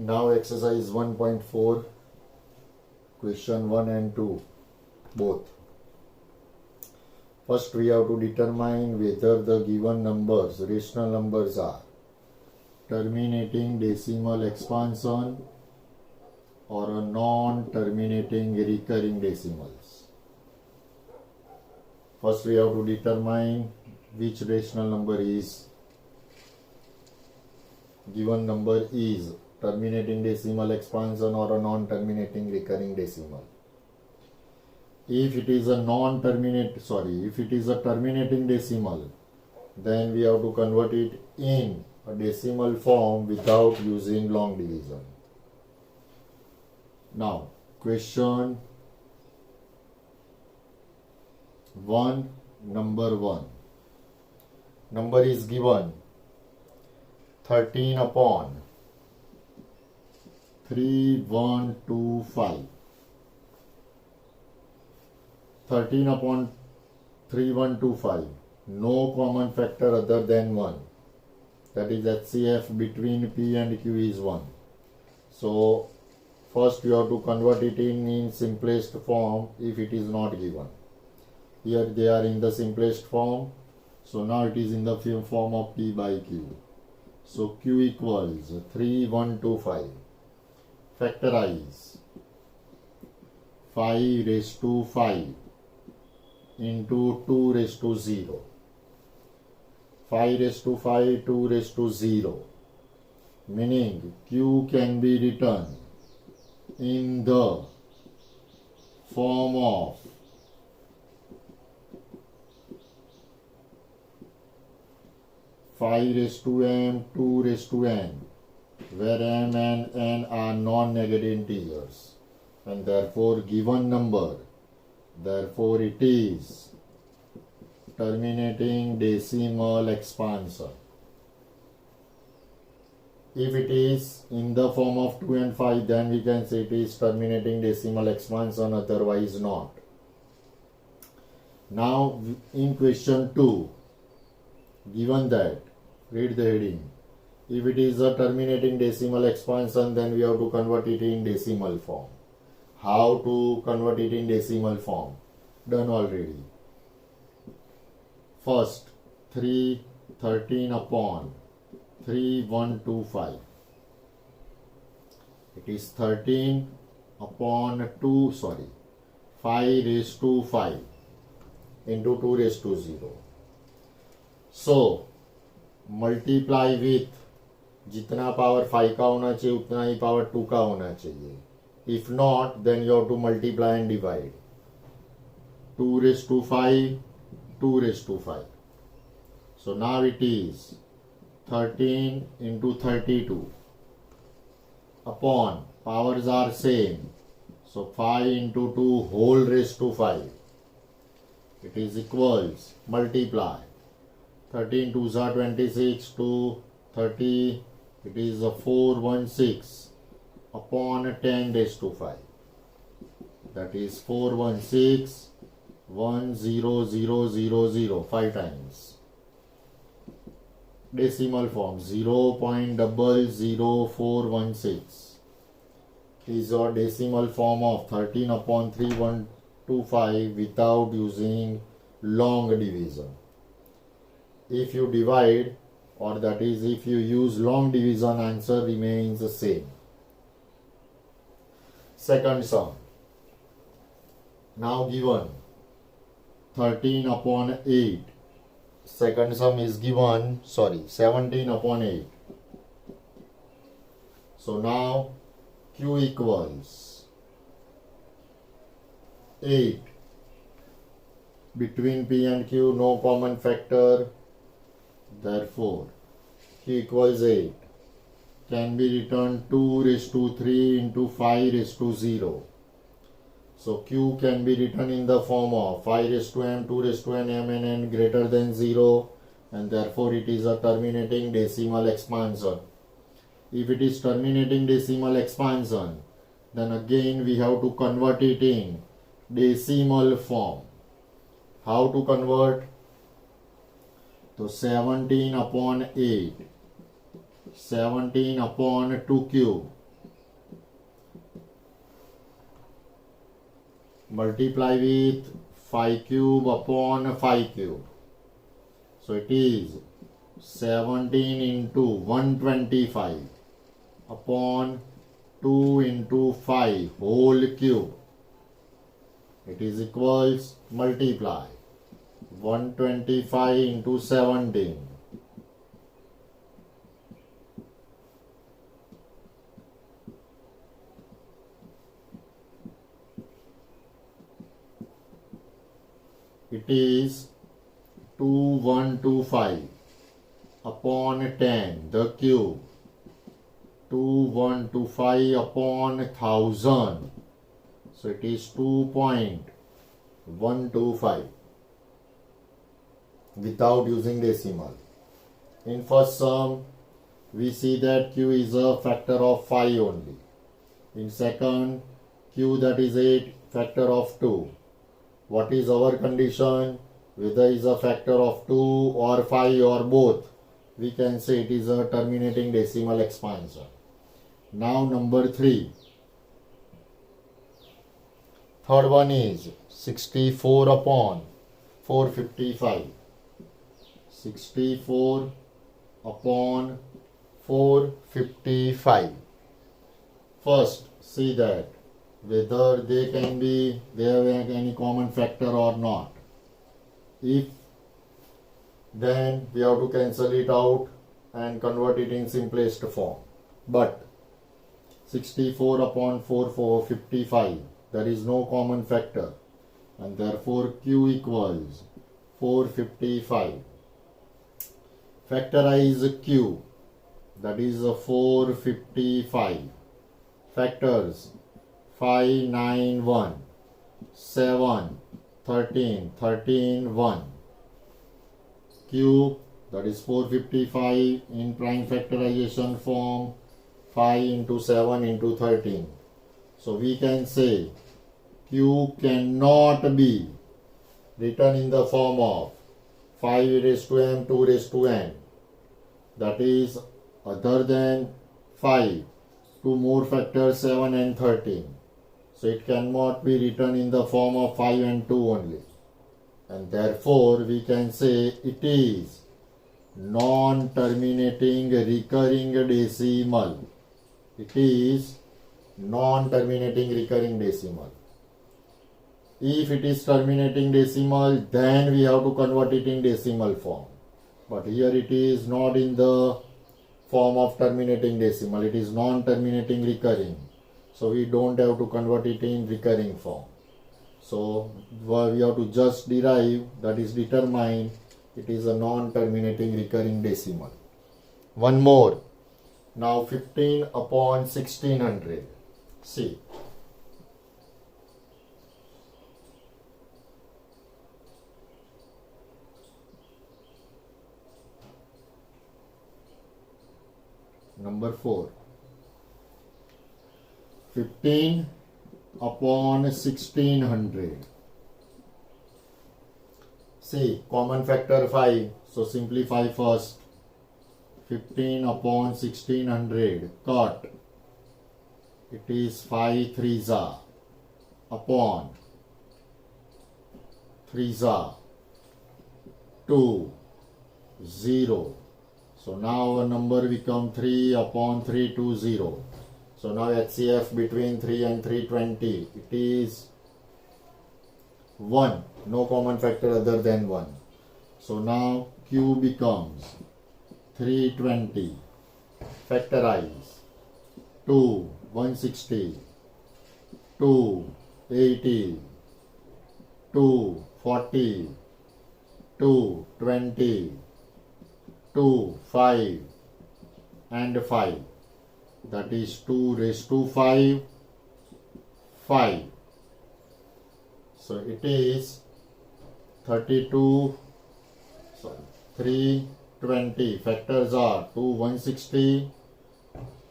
Now exercise 1.4, question 1 and 2 both. First we have to determine whether the given numbers, rational numbers, are terminating decimal expansion or a non-terminating recurring decimals. First we have to determine which rational number is given number is terminating decimal expansion or a non-terminating recurring decimal. If it is a terminating decimal, then we have to convert it in a decimal form without using long division. Now, question 1, number 1. Number is given 13 upon 3125. 13 upon 3125. No common factor other than 1. That is HCF between P and Q is 1. So first you have to convert it in simplest form if it is not given. Here they are in the simplest form. So now it is in the form of P by Q. So Q equals 3125. Factorize 5 raised to 5 into 2 raised to 0. 5 raised to 5, 2 raised to 0. Meaning Q can be written in the form of 5 raised to m, 2 raised to n, where m and n are non-negative integers, and therefore given number, therefore it is terminating decimal expansion. If it is in the form of 2 and 5, then we can say it is terminating decimal expansion, otherwise not. Now in question 2, given that, read the heading. If it is a terminating decimal expansion, then we have to convert it in decimal form. How to convert it in decimal form? Done already. First, 13 upon 3125. It is 13 upon 5 raised to 5 into 2 raised to 0. So, multiply with जितना power 5 का होना चाहिए उतना ही power 2 का होना चाहिए. If not, then you have to multiply and divide. 2 raised to 5, 2 raised to 5. So now it is 13 into 32 upon, powers are same, so 5 into 2 whole raised to 5. It is equals, multiply. 13 2s are 26 to 30, it is a 416 upon 10 raised to 5. That is 416 10000 5 times. Decimal form 0.00416 is your decimal form of 13 upon 3125 without using long division. If you divide, or that is if you use long division, answer remains the same. Second sum. Now given 13 upon 8. Second sum is given, 17 upon 8. So now Q equals 8. Between P and Q, no common factor. Therefore, Q equals 8. Can be written 2 raised to 3 into 5 raised to 0. So Q can be written in the form of 5 raised to m, 2 raised to n, m and n greater than 0, and therefore it is a terminating decimal expansion. If it is terminating decimal expansion, then again we have to convert it in decimal form. How to convert? So 17 upon 8, 17 upon 2 cube, multiply with 5 cube upon 5 cube. So it is 17 into 125 upon 2 into 5 whole cube. It is equals, multiply 125 into 17. It is 2125 upon 10 the cube. 2125 upon 1000. So it is 2.125 without using decimal. In first sum, we see that q is a factor of 5 only. In second, q, that is 8, factor of 2. What is our condition? Whether is a factor of 2 or 5 or both, we can say it is a terminating decimal expansion. Now number 3. Third one is 64 upon 455. 64 upon 455. First, see that whether they have any common factor or not. If, then we have to cancel it out and convert it in simplest form. But 64 upon 455, there is no common factor, and therefore q equals 455. Factorize q, that is 455. Factors 5, 9, 1, 7, 13, 13, 1. Q, that is 455 in prime factorization form, 5 into 7 into 13. So we can say q cannot be written in the form of 5 raised to m, 2 raised to n. That is other than 5, 2 more factors 7 and 13. So it cannot be written in the form of 5 and 2 only. And therefore we can say it is non-terminating recurring decimal. It is non-terminating recurring decimal. If it is terminating decimal, then we have to convert it in decimal form. But here it is not in the form of terminating decimal. It is non-terminating recurring. So we don't have to convert it in recurring form. So we have to just derive, that is determine, it is a non-terminating recurring decimal. One more. Now 15 upon 1600. See. Number 4. 15 upon 1600. See, common factor 5. So simplify first. 15 upon 1600. Cut. It is 5 3s upon 3s 2 0. So now our number become 3 upon 320. So now HCF between 3 and 320, it is 1. No common factor other than 1. So now Q becomes 320. Factorize 2 160, 2 80, 2 40, 2 20, 2 5 and 5. That is 2 raised to 5, 5. So it is 32, sorry, 320. Factors are 2 160,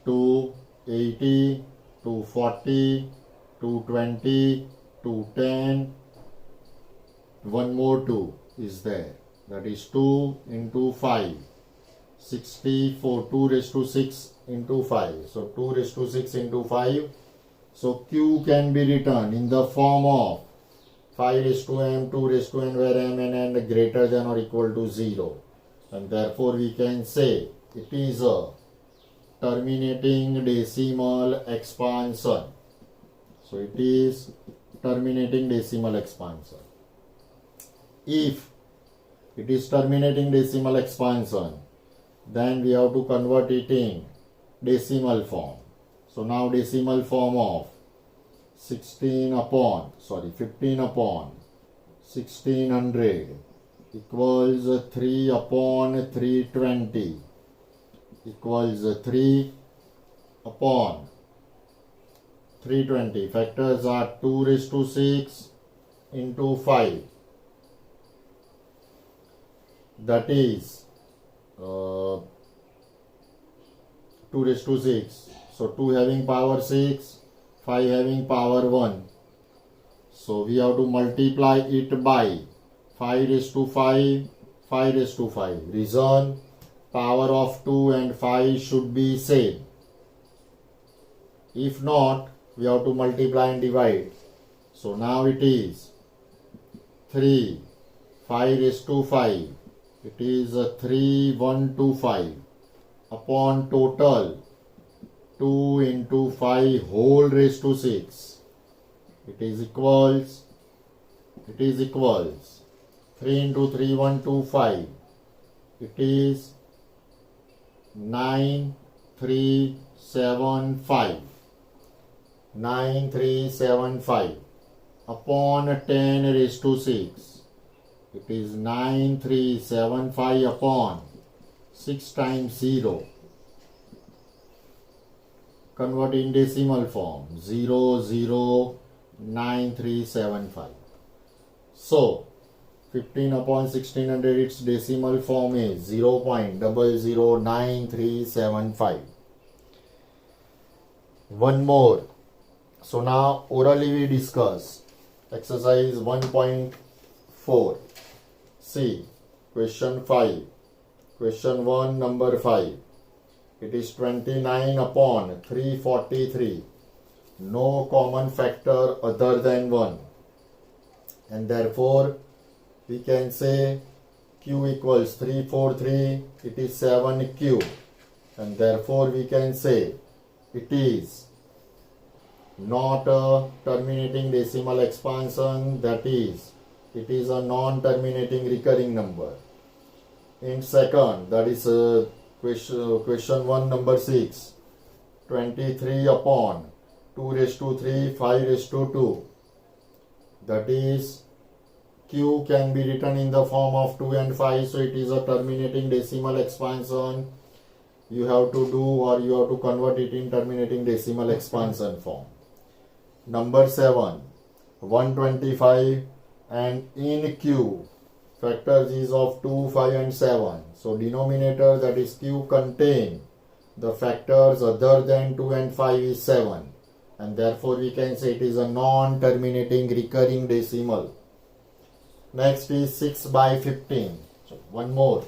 2 80, 2 40, 2 20, 2 10. One more 2 is there. That is 2 into 5. 64, 2 raised to 6 into 5. So 2 raised to 6 into 5. So Q can be written in the form of 5 raised to m, 2 raised to n, where m and n greater than or equal to 0. And therefore we can say it is a terminating decimal expansion. So it is terminating decimal expansion. If it is terminating decimal expansion, then we have to convert it in decimal form. So now decimal form of 15 upon 1600 equals 3 upon 320 equals 3 upon 320. Factors are 2 raised to 6 into 5. That is 2 raised to 6. So 2 having power 6, 5 having power 1. So we have to multiply it by 5 raised to 5, 5 raised to 5. Reason, power of 2 and 5 should be same. If not, we have to multiply and divide. So now it is 3, 5 raised to 5. It is 3125 upon total 2 into 5 whole raised to 6. It is equals 3 into 3125. It is 9375. 9375 upon 10 raised to 6. It is 9375 upon 6 times 0. Convert in decimal form 009375. So 15 upon 1600, its decimal form is 0.009375. One more. So now orally we discuss exercise 1.4. See question 5. Question 1 number 5. It is 29 upon 343. No common factor other than 1. And therefore we can say q equals 343. It is 7q. And therefore we can say it is not a terminating decimal expansion, that is, it is a non-terminating recurring number. In second, that is question 1 number 6, 23 upon 2 raised to 3, 5 raised to 2. That is, q can be written in the form of 2 and 5, so it is a terminating decimal expansion. You have to do, or you have to convert it in terminating decimal expansion form. Number 7, 125, and in q, factors is of 2, 5 and 7. So denominator, that is q, contain the factors other than 2 and 5 is 7. And therefore we can say it is a non-terminating recurring decimal. Next is 6 by 15. So one more.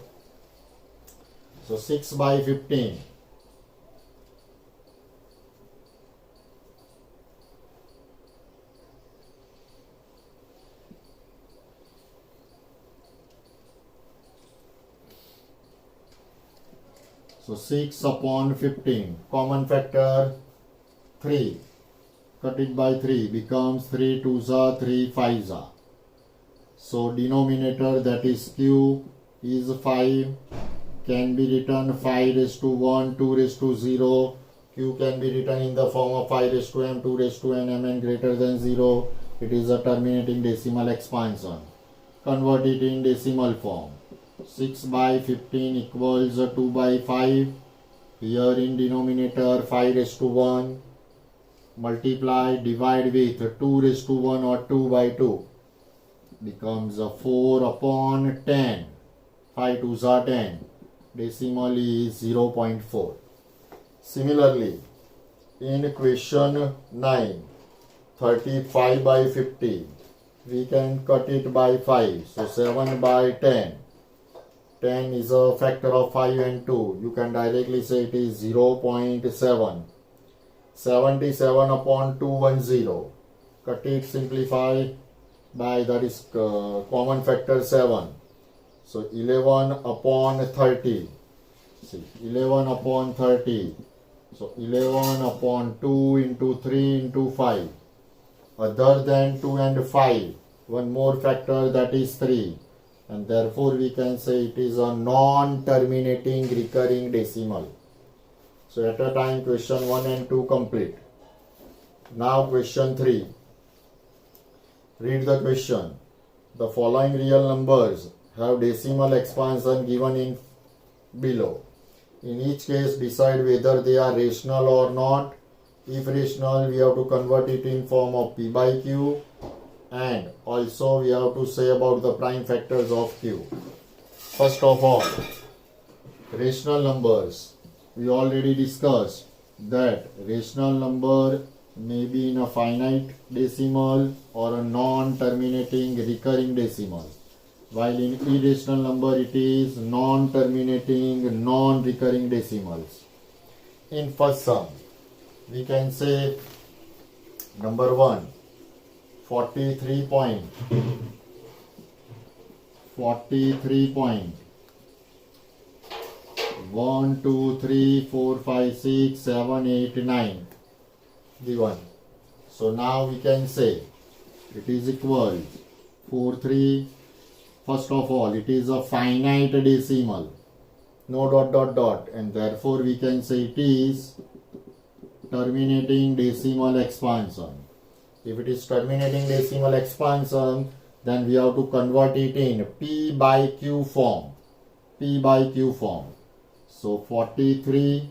So 6 by 15. So 6 upon 15. Common factor 3. Cut it by 3. Becomes 3 2s are 3 5s are. So denominator, that is q, is 5. Can be written 5 raised to 1, 2 raised to 0. Q can be written in the form of 5 raised to m, 2 raised to n, mn greater than 0. It is a terminating decimal expansion. Convert it in decimal form. 6 by 15 equals 2 by 5. Here in denominator 5 raised to 1. Multiply, divide with 2 raised to 1 or 2 by 2. Becomes 4 upon 10. 5 2s are 10. Decimal is 0.4. Similarly, in question 9, 35 by 50, we can cut it by 5. So 7 by 10. 10 is a factor of 5 and 2. You can directly say it is 0.7. 77 upon 210. Cut it, simplify. by that is common factor 7. So 11 upon 30. See, 11 upon 30. So 11 upon 2 into 3 into 5. Other than 2 and 5, one more factor, that is 3. And therefore we can say it is a non-terminating recurring decimal. So at a time question 1 and 2 complete. Now question 3. Read the question. The following real numbers have decimal expansion given in below. In each case, decide whether they are rational or not. If rational, we have to convert it in form of p by q, and also we have to say about the prime factors of q. First of all, rational numbers. We already discussed that rational number may be in a finite decimal or a non-terminating recurring decimal, while in irrational number it is non-terminating non-recurring decimals. In first sum, we can say number 1, 43 point 1 2 3 4 5 6 7 8 9 given. So now we can say it is equal 4 3. First of all, it is a finite decimal, no dot dot dot, and therefore we can say it is terminating decimal expansion. If it is terminating decimal expansion, then we have to convert it in p by q form. P by q form. So 43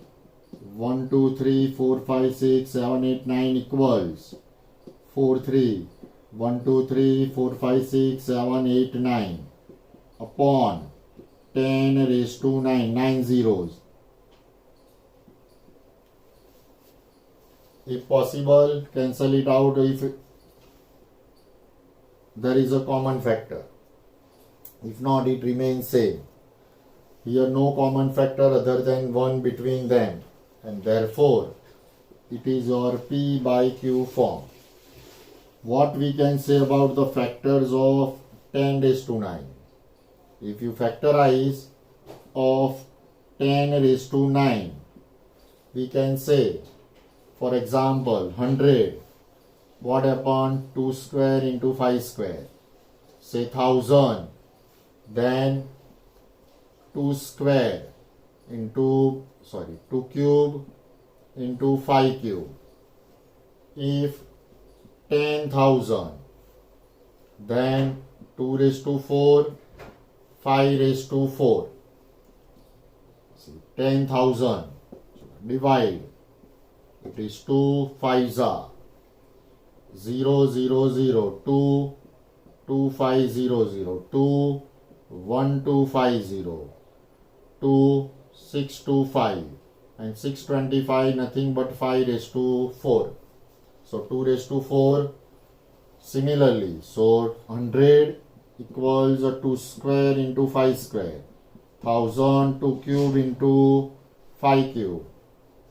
1 2 3 4 5 6 7 8 9 equals 4 3 1 2 3 4 5 6 7 8 9 upon 10 raised to 9, 9 zeros. If possible, cancel it out if there is a common factor. If not, it remains same. Here no common factor other than 1 between them, and therefore it is your p by q form. What we can say about the factors of 10 raised to 9? If you factorize of 10 raised to 9, we can say, for example, 100, what upon 2 square into 5 square? Say 1000, then 2 square into, 2 cube into 5 cube. If 10,000, then 2 raised to 4, 5 raised to 4. 10,000 divide. It is 2 5s are 0 0 0 2 2 5 0 0 2 1 2 5 0 2 6 2 5 and 625 nothing but 5 raised to 4. So 2 raised to 4. Similarly, so 100 equals 2 square into 5 square. 1000 2 cube into 5 cube.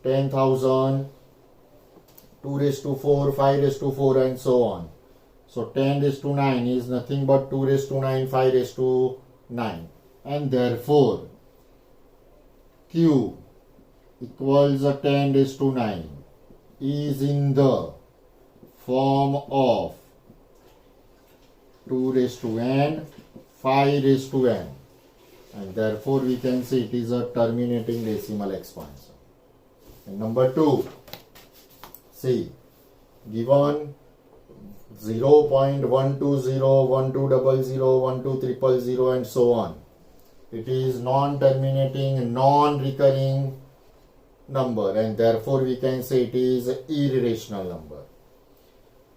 10,000 2 raised to 4, 5 raised to 4 and so on. So 10 raised to 9 is nothing but 2 raised to 9, 5 raised to 9. And therefore Q equals 10 raised to 9 is in the form of 2 raised to n, 5 raised to n. And therefore we can say it is a terminating decimal expansion. And number 2. See, given 0.120, 1200, 12300 and so on. It is non-terminating, non-recurring number, and therefore we can say it is irrational number.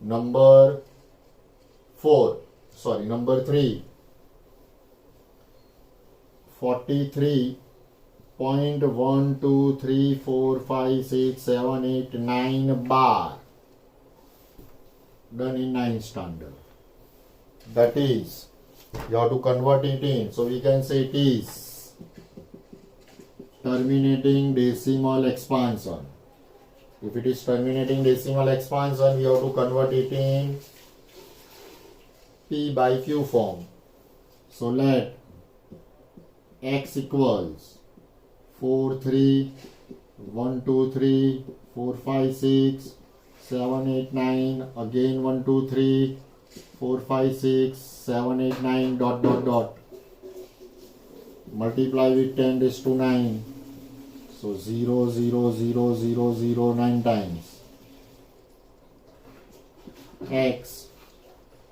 Number 3. 43.123456789 bar done in 9th standard. That is, you have to convert it in. So we can say it is terminating decimal expansion. If it is terminating decimal expansion, we have to convert it in p P by Q form. So let x equals 4, 3, 1, 2, 3, 4, 5, 6, 7, 8, 9, again 1, 2, 3, 4, 5, 6, 7, 8, 9, dot, dot, dot. Multiply with 10 raised to 9. So 0, 0, 0, 0, 0, 9 times. X,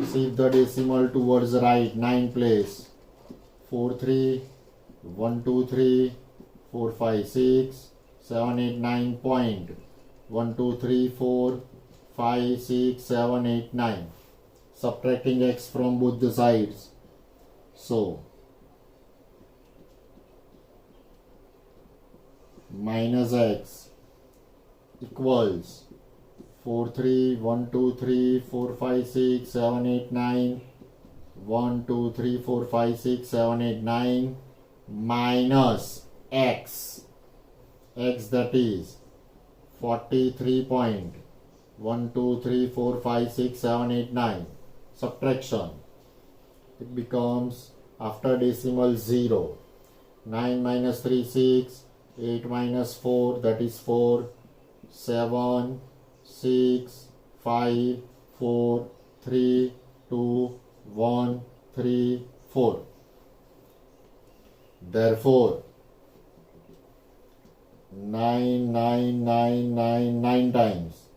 shift the decimal towards the right, 9 place. 4, 3, 1, 2, 3, 4, 5, 6, 7, 8, 9 point. 1, 2, 3, 4, 5, 6, 7, 8, 9. Subtracting x from both the sides. So, minus x equals 4, 3, 1, 2, 3, 4, 5, 6, 7, 8, 9, 1, 2, 3, 4, 5, 6, 7, 8, 9 minus x, that is 43 point 1, 2, 3, 4, 5, 6, 7, 8, 9. Subtraction. It becomes after decimal 0. 9 minus 3, 6. 8 minus 4, that is 4. 7, 6, 5, 4, 3, 2, 1, 3, 4. Therefore, 9, 9, 9, 9, 9 times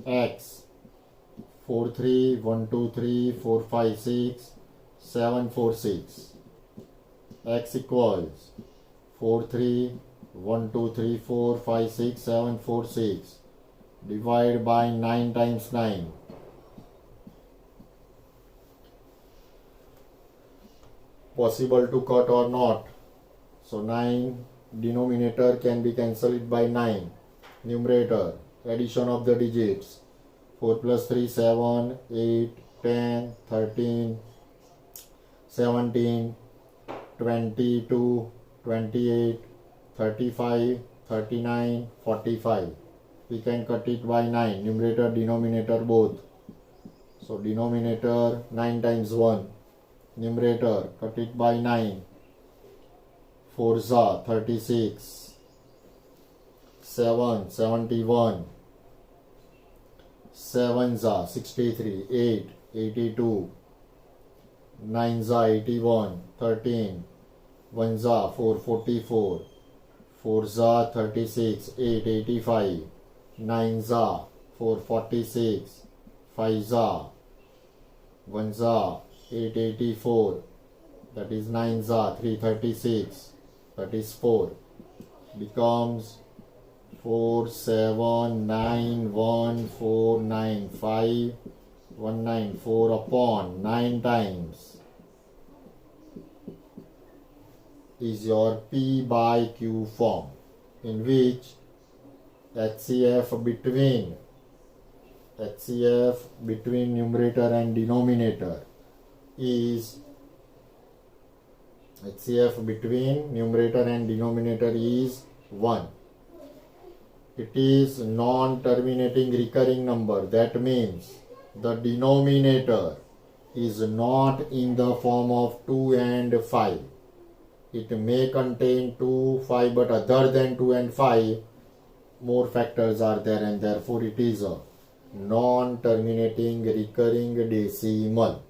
x 4, 3, 1, 2, 3, 4, 5, 6, 7, 4, 6. X equals 4, 3, 1, 2, 3, 4, 5, 6, 7, 4, 6. Divide by 9 times 9. Possible to cut or not. So 9 denominator can be cancelled by 9. Numerator, addition of the digits. 4 plus 3, 7, 8, 10, 13, 17, 22, 28, 35, 39, 45. We can cut it by 9. Numerator, denominator both. So denominator 9 times 1. Numerator, cut it by 9. 4 za 36. 7, 71. 7 za 63. 8, 82. 9 za 81. 13. 1 za 4, 44. 4 za 36. 8, 85. 9 za 4, 46. 5 za 1 za 8, 84. That is 9 za 336. That is 4. Becomes 4, 7, 9, 1, 4, 9, 5, 1, 9, 4 upon 9 times is your P by Q form, in which HCF between numerator and denominator is 1. It is non-terminating recurring number. That means the denominator is not in the form of 2 and 5. It may contain 2, 5, but other than 2 and 5, more factors are there, and therefore it is a non-terminating recurring decimal.